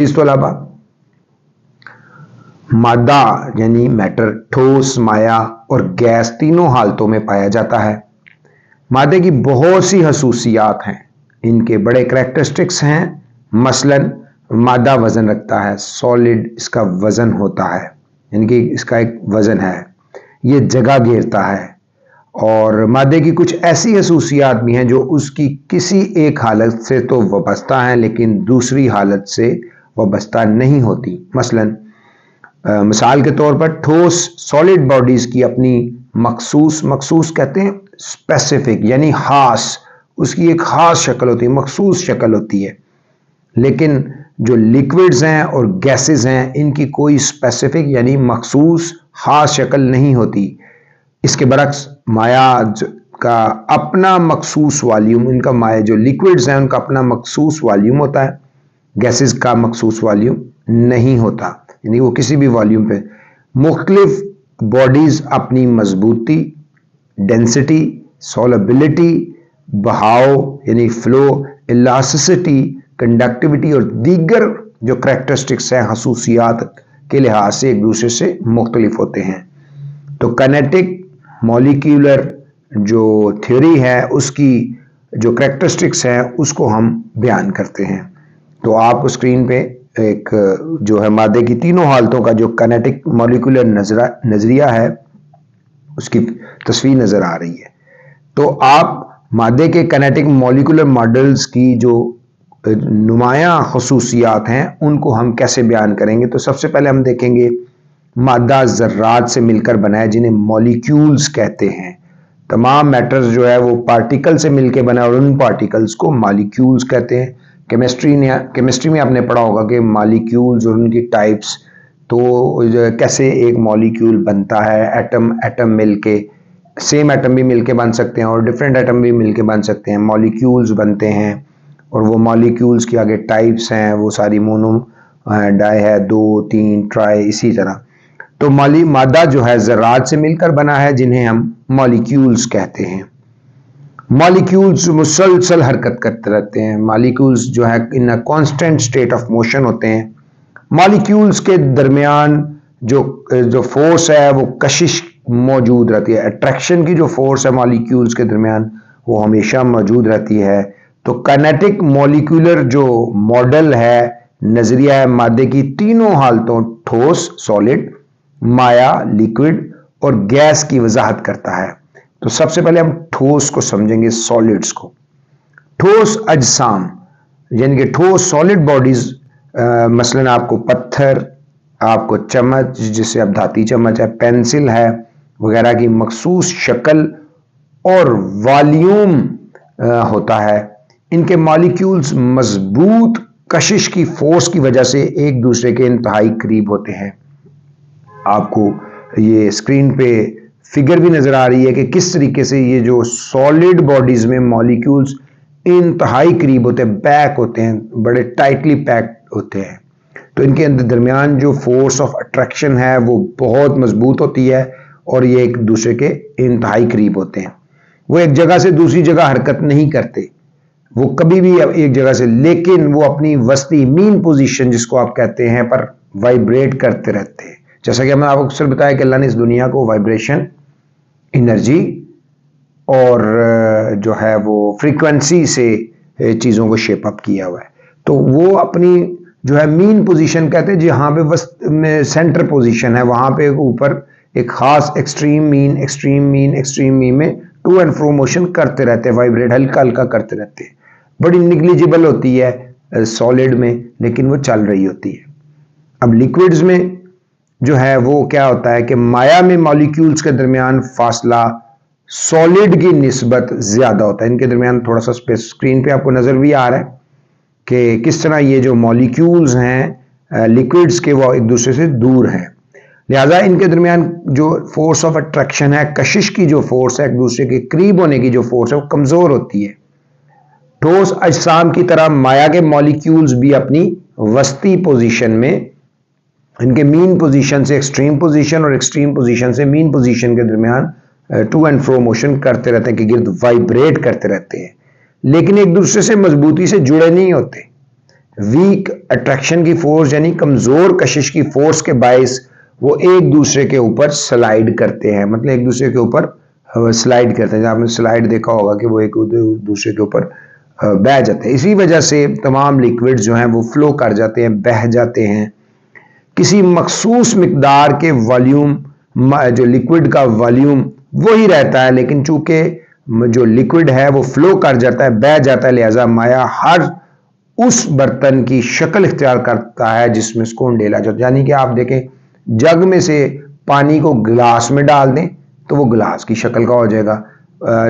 इसके अलावा मादा यानी मैटर ठोस, माया और गैस तीनों हालतों में पाया जाता है। मादे की बहुत सी खसूसियात हैं, इनके बड़े करैक्टरिस्टिक्स हैं। मसलन मादा वजन रखता है, सॉलिड इसका वजन होता है, यानी कि इसका एक वजन है, ये जगह घेरता है। और मादे की कुछ ऐसी खसूसियात भी हैं जो उसकी किसी एक हालत से तो वाबस्ता हैं लेकिन दूसरी हालत से वाबस्ता नहीं होती। मसलन मिसाल के तौर पर ठोस सॉलिड बॉडीज की अपनी मखसूस कहते हैं स्पेसिफिक यानी खास, उसकी एक खास शक्ल होती है, मखसूस शक्ल होती है। लेकिन जो लिक्विड्स हैं और गैसेस हैं इनकी कोई स्पेसिफिक यानी मखसूस खास शक्ल नहीं होती। इसके बरक्स माया का अपना मखसूस वॉल्यूम, इनका माया जो लिक्विड्स हैं उनका अपना मखसूस वॉल्यूम होता है, गैसेस का मखसूस वॉल्यूम नहीं होता, यानी वो किसी भी वॉल्यूम पे। मुख्तलिफ बॉडीज अपनी मजबूती, डेंसिटी, सॉलेबिलिटी, बहाव यानी फ्लो, इलास्टिसिटी, कंडक्टिविटी और दीगर जो करैक्टरिस्टिक्स हैं खसूसियात के लिहाज से एक दूसरे से मुख्तलिफ होते हैं। तो काइनेटिक मॉलिक्यूलर जो थ्योरी है उसकी जो करैक्टरिस्टिक्स हैं उसको हम बयान करते हैं। तो आपको स्क्रीन पे एक जो है मादे की तीनों हालतों का जो काइनेटिक मॉलिक्यूलर नजरिया है उसकी तस्वीर नजर आ रही है। तो आप मादे के काइनेटिक मॉलिक्यूलर मॉडल्स की जो नुमायां खसूसियात हैं उनको हम कैसे बयान करेंगे। तो सबसे पहले हम देखेंगे मादा ज़र्रात से मिलकर बना है जिन्हें मॉलिक्यूल्स कहते हैं। तमाम मैटर्स जो है वो पार्टिकल से मिलकर बना है और उन पार्टिकल्स को मॉलिक्यूल्स कहते हैं। केमिस्ट्री में आपने पढ़ा होगा कि मॉलिक्यूल्स और उनकी टाइप्स, तो कैसे एक मॉलिक्यूल बनता है, एटम मिलके, सेम एटम भी मिलके बन सकते हैं और डिफरेंट एटम भी मिलके बन सकते हैं, मॉलिक्यूल्स बनते हैं। और वो मॉलिक्यूल्स की आगे टाइप्स हैं, वो सारी मोनो डाई है, 2, 3, ट्राई, इसी तरह। तो मादा जो है ज़रात से मिलकर बना है जिन्हें हम मॉलिक्यूल्स कहते हैं। मॉलिक्यूल्स मुसलसल हरकत करते रहते हैं, मॉलिक्यूल्स जो है in a constant state of motion होते हैं। मॉलिक्यूल्स के दरमियान जो फोर्स है वो कशिश मौजूद रहती है, अट्रैक्शन की जो फोर्स है मॉलिक्यूल्स के दरमियान वो हमेशा मौजूद रहती है। तो काइनेटिक मॉलिक्यूलर जो मॉडल है, नजरिया है, मादे की तीनों हालतों ठोस सॉलिड, माया लिक्विड और गैस की वजाहत करता है। तो सबसे पहले हम ठोस को समझेंगे, सॉलिड्स को। ठोस अजसाम यानी कि ठोस सॉलिड बॉडीज, मसलन आपको पत्थर, आपको चम्मच जिसे अब धाती चम्मच है, पेंसिल है वगैरह की मखसूस शक्ल और वॉल्यूम होता है। इनके मॉलिक्यूल्स मजबूत कशिश की फोर्स की वजह से एक दूसरे के इंतहाई करीब होते हैं। आपको ये स्क्रीन पे फिगर भी नजर आ रही है कि किस तरीके से ये जो सॉलिड बॉडीज में मॉलिक्यूल्स इंतहाई करीब होते हैं, पैक होते हैं, बड़े टाइटली पैक्ड होते हैं। तो इनके अंदर दरमियान जो फोर्स ऑफ अट्रैक्शन है वो बहुत मजबूत होती है और ये एक दूसरे के इंतहाई करीब होते हैं। वो एक जगह से दूसरी जगह हरकत नहीं करते, वो कभी भी एक जगह से, लेकिन वो अपनी वस्ती मीन पोजीशन जिसको आप कहते हैं पर वाइब्रेट करते रहते हैं। जैसा कि हमने आपको अक्सर बताया कि अल्लाह ने इस दुनिया को वाइब्रेशन, एनर्जी और जो है वो फ्रीक्वेंसी से चीज़ों को शेप अप किया हुआ है। तो वो अपनी जो है मीन पोजीशन कहते हैं, जहाँ पे वस्त में सेंटर पोजीशन है वहाँ पे ऊपर एक खास एक्सट्रीम मीन में टू एंड फ्रो मोशन करते रहते हैं, वाइब्रेट हल्का हल्का करते रहते हैं। बड़ी निग्लिजिबल होती है सॉलिड में, लेकिन वो चल रही होती है। अब लिक्विड्स में जो है वो क्या होता है कि माया में मॉलिक्यूल्स के दरमियान फासला सॉलिड की निस्बत ज्यादा होता है। इनके दरमियान थोड़ा सा स्पेस स्क्रीन पे आपको नजर भी आ रहा है कि किस तरह ये जो मॉलिक्यूल्स हैं लिक्विड्स के वो एक दूसरे से दूर हैं, लिहाजा इनके दरमियान जो फोर्स ऑफ अट्रैक्शन है, कशिश की जो फोर्स है, एक दूसरे के करीब होने की जो फोर्स है वो कमजोर होती है। ठोस अजसाम की तरह माया के मॉलिक्यूल्स भी अपनी वस्ती पोजीशन में, इनके मीन पोजीशन से एक्सट्रीम पोजीशन और एक्सट्रीम पोजीशन से मीन पोजीशन के दरमियान टू एंड फ्रो मोशन करते रहते हैं, कि गिर्द वाइब्रेट करते रहते हैं, लेकिन एक दूसरे से मजबूती से जुड़े नहीं होते। वीक अट्रैक्शन की फोर्स यानी कमजोर कशिश की फोर्स के बायस वो एक दूसरे के ऊपर स्लाइड करते हैं, मतलब एक दूसरे के ऊपर स्लाइड करते हैं। आपने स्लाइड देखा होगा कि वो एक दूसरे के ऊपर बह जाते हैं। इसी वजह से तमाम लिक्विड जो हैं वो फ्लो कर जाते हैं, बह जाते हैं। किसी मखसूस मिकदार के वॉल्यूम, जो लिक्विड का वॉल्यूम वही रहता है, लेकिन चूंकि जो लिक्विड है वो फ्लो कर जाता है, बह जाता है, लिहाजा माया हर उस बर्तन की शक्ल इख्तियार करता है जिसमें इसको उंडेला जाता है। यानी कि आप देखें, जग में से पानी को गिलास में डाल दें तो वो गिलास की शक्ल का हो जाएगा,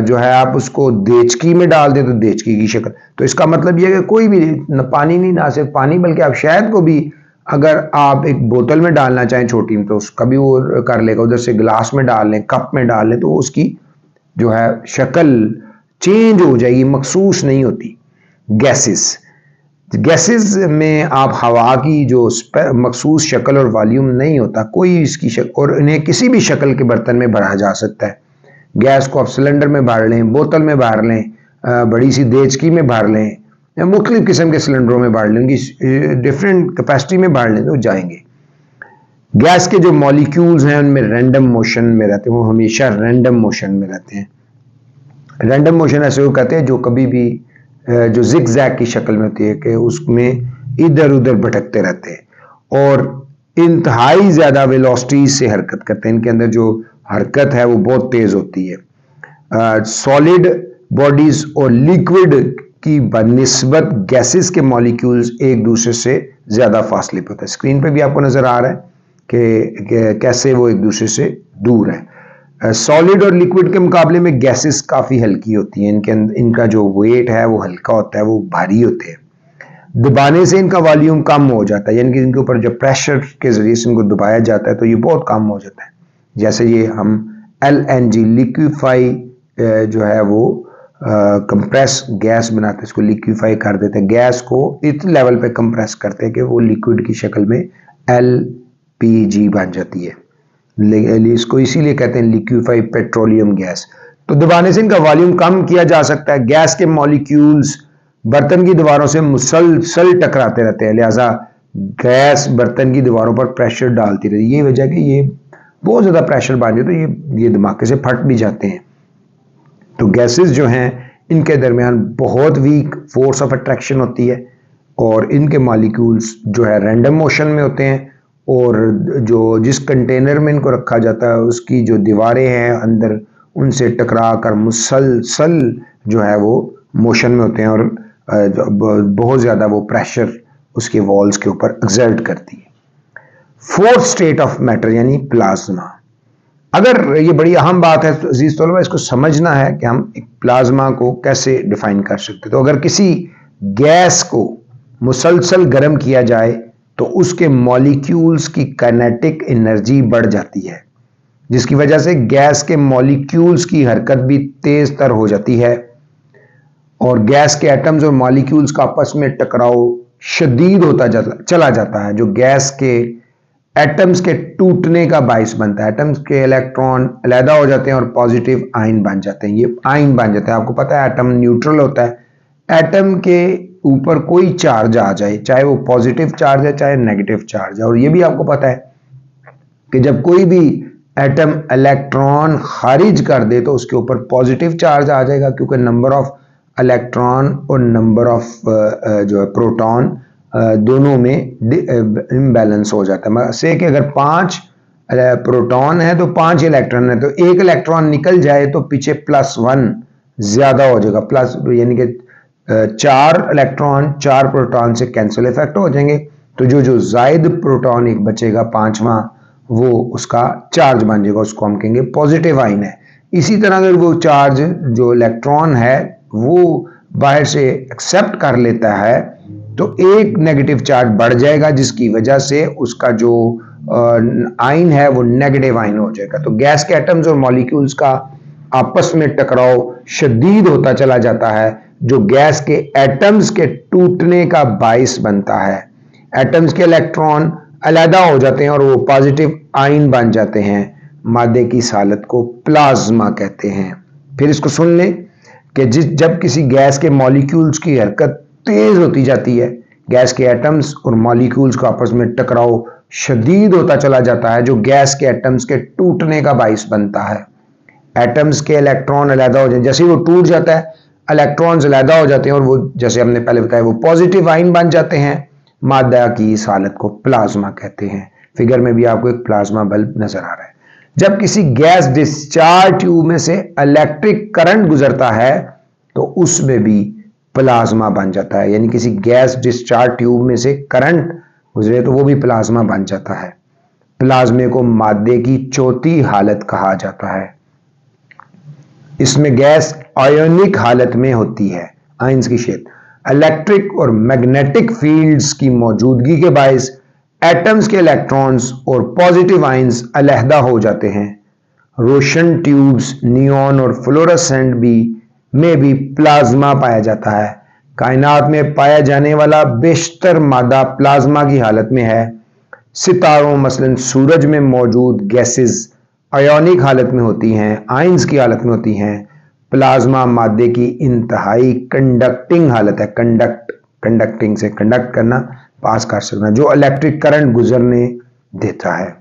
जो है आप उसको देचकी में डाल दें तो देचकी की शक्ल। तो इसका मतलब यह है कि कोई भी पानी नहीं, ना सिर्फ पानी बल्कि आप शहद को भी अगर आप एक बोतल में डालना चाहें छोटी में तो उसका भी वो कर लेगा, उधर से गिलास में डाल लें, कप में डाल लें तो उसकी जो है शक्ल चेंज हो जाएगी, मखसूस नहीं होती। गैसेस में आप हवा की जो मखसूस शक्ल और वॉल्यूम नहीं होता, कोई इसकी शक्ल, और इन्हें किसी भी शक्ल के बर्तन में भरा जा सकता है। गैस को आप सिलेंडर में भर लें, बोतल में भर लें, बड़ी सी देचकी में भर लें, या मुख्तलिफ किस्म के सिलेंडरों में भर लें, डिफरेंट कैपेसिटी में भर लें तो जाएंगे। गैस के जो मॉलिक्यूल्स हैं उनमें रैंडम मोशन में रहते हैं, वो हमेशा रैंडम मोशन में रहते हैं। रैंडम मोशन ऐसे वो कहते हैं जो कभी भी जो जिग जैग की शक्ल में होती है कि उसमें इधर उधर भटकते रहते हैं और इंतहाई ज्यादा वेलोसिटी से हरकत करते हैं। इनके अंदर जो हरकत है वो बहुत तेज होती है। सॉलिड बॉडीज और लिक्विड की बनिस्बत गैसेस के मॉलिक्यूल्स एक दूसरे से ज्यादा फासले पे होता है। स्क्रीन पे भी आपको नजर आ रहा है कि कैसे वो एक दूसरे से दूर है। सॉलिड और लिक्विड के मुकाबले में गैसेस काफी हल्की होती हैं, इनका जो वेट है वो हल्का होता है, वो भारी होते हैं। दबाने से इनका वॉल्यूम कम हो जाता है, यानी कि इनके ऊपर जब प्रेशर के जरिए से इनको दबाया जाता है तो ये बहुत कम हो जाता है। जैसे ये हम LNG लिक्विफाई जो है वो कंप्रेस गैस बनाते हैं, इसको लिक्विफाई कर देते हैं, गैस को इस लेवल पे कंप्रेस करते हैं कि वो लिक्विड की शक्ल में LPG बन जाती है। इसको इसीलिए कहते हैं लिक्विफाई पेट्रोलियम गैस। तो दबाने से इनका वॉल्यूम कम किया जा सकता है। गैस के मॉलिक्यूल्स बर्तन की दीवारों से मुसलसल टकराते रहते हैं, लिहाजा गैस बर्तन की दीवारों पर प्रेशर डालती रहती है। ये वजह कि ये बहुत ज्यादा प्रेशर बन जाए तो ये धमाके से फट भी जाते हैं। तो गैसेस जो हैं इनके दरमियान बहुत वीक फोर्स ऑफ अट्रैक्शन होती है और इनके मॉलिक्यूल्स जो है रैंडम मोशन में होते हैं और जो जिस कंटेनर में इनको रखा जाता है उसकी जो दीवारें हैं अंदर उनसे टकरा कर मुसलसल जो है वो मोशन में होते हैं और बहुत ज़्यादा वो प्रेशर उसके वॉल्स के ऊपर एक्सर्ट करती है। फोर्थ स्टेट ऑफ मैटर यानी प्लाज्मा। अगर ये बड़ी अहम बात है तो अजीज तलबा इसको समझना है कि हम एक प्लाज्मा को कैसे डिफाइन कर सकते हैं। तो अगर किसी गैस को मुसलसल गर्म किया जाए तो उसके मॉलिक्यूल्स की काइनेटिक एनर्जी बढ़ जाती है, जिसकी वजह से गैस के मॉलिक्यूल्स की हरकत भी तेज तर हो जाती है और गैस के एटम्स और मॉलिक्यूल्स का आपस में टकराव शदीद होता चला जाता है, जो गैस के एटम्स के टूटने का बाइस बनता है। एटम्स के इलेक्ट्रॉन अलहदा हो जाते हैं और पॉजिटिव आयन बन जाते हैं। ये आयन बन जाते हैं। आपको पता है एटम न्यूट्रल होता है। एटम के ऊपर कोई चार्ज आ जाए, चाहे वो पॉजिटिव चार्ज है चाहे नेगेटिव चार्ज है, और ये भी आपको पता है कि जब कोई भी एटम इलेक्ट्रॉन खारिज कर दे तो उसके ऊपर पॉजिटिव चार्ज आ जाएगा, क्योंकि नंबर ऑफ इलेक्ट्रॉन और नंबर ऑफ जो है प्रोटॉन दोनों में इम्बैलेंस हो जाता है। से कि अगर 5 प्रोटॉन है तो 5 इलेक्ट्रॉन है, तो एक इलेक्ट्रॉन निकल जाए तो पीछे +1 ज्यादा हो जाएगा, प्लस यानी कि 4 इलेक्ट्रॉन 4 प्रोटॉन से कैंसिल इफेक्ट हो जाएंगे, तो जो जायद प्रोटॉन एक बचेगा 5वां वो उसका चार्ज बन जाएगा, उसको हम कहेंगे पॉजिटिव आयन है। इसी तरह अगर वो चार्ज जो इलेक्ट्रॉन है वो बाहर से एक्सेप्ट कर लेता है तो एक नेगेटिव चार्ज बढ़ जाएगा, जिसकी वजह से उसका जो आयन है वो नेगेटिव आयन हो जाएगा। तो गैस के एटम्स और मॉलिक्यूल्स का आपस में टकराव शदीद होता चला जाता है, जो गैस के एटम्स के टूटने का बाइस बनता है। एटम्स के इलेक्ट्रॉन अलहदा हो जाते हैं और वो पॉजिटिव आयन बन जाते हैं। मादे की इस हालत को प्लाज्मा कहते हैं। फिर इसको सुन लें कि जब किसी गैस के मॉलिक्यूल्स की हरकत तेज होती जाती है, गैस के एटम्स और मॉलिक्यूल्स का आपस में टकराव शदीद होता चला जाता है, जो गैस के एटम्स के टूटने का बाइस बनता है। एटम्स के इलेक्ट्रॉन अलहदा हो जाते, जैसे वो टूट जाता है इलेक्ट्रॉन्स अलहदा हो जाते हैं और वो, जैसे हमने पहले बताया, वो पॉजिटिव आयन बन जाते हैं। मादा की इस हालत को प्लाज्मा कहते हैं। फिगर में भी आपको एक प्लाज्मा बल्ब नजर आ रहा है। जब किसी गैस डिस्चार्ज ट्यूब में से इलेक्ट्रिक करंट गुजरता है तो उसमें भी प्लाज्मा बन जाता है, यानी किसी गैस डिस्चार्ज ट्यूब में से करंट गुजरे तो वो भी प्लाज्मा बन जाता है। प्लाज्मे को मादे की चौथी हालत कहा जाता है। इसमें गैस आयोनिक हालत में होती है, आयंस की शेप। इलेक्ट्रिक और मैग्नेटिक फील्ड्स की मौजूदगी के बायस एटम्स के इलेक्ट्रॉन्स और पॉजिटिव आयंस अलहदा हो जाते हैं। रोशन ट्यूब्स, नियॉन और फ्लोरोसेंट में भी प्लाज्मा पाया जाता है। कायनात में पाया जाने वाला बेशतर मादा प्लाज्मा की हालत में है। सितारों मसलन सूरज में मौजूद गैसेस आयोनिक हालत में होती हैं, आयंस की हालत में होती हैं। प्लाज्मा मादे की इंतहाई कंडक्टिंग हालत है। कंडक्टिंग से कंडक्ट करना, पास कर सकना, जो इलेक्ट्रिक करंट गुजरने देता है।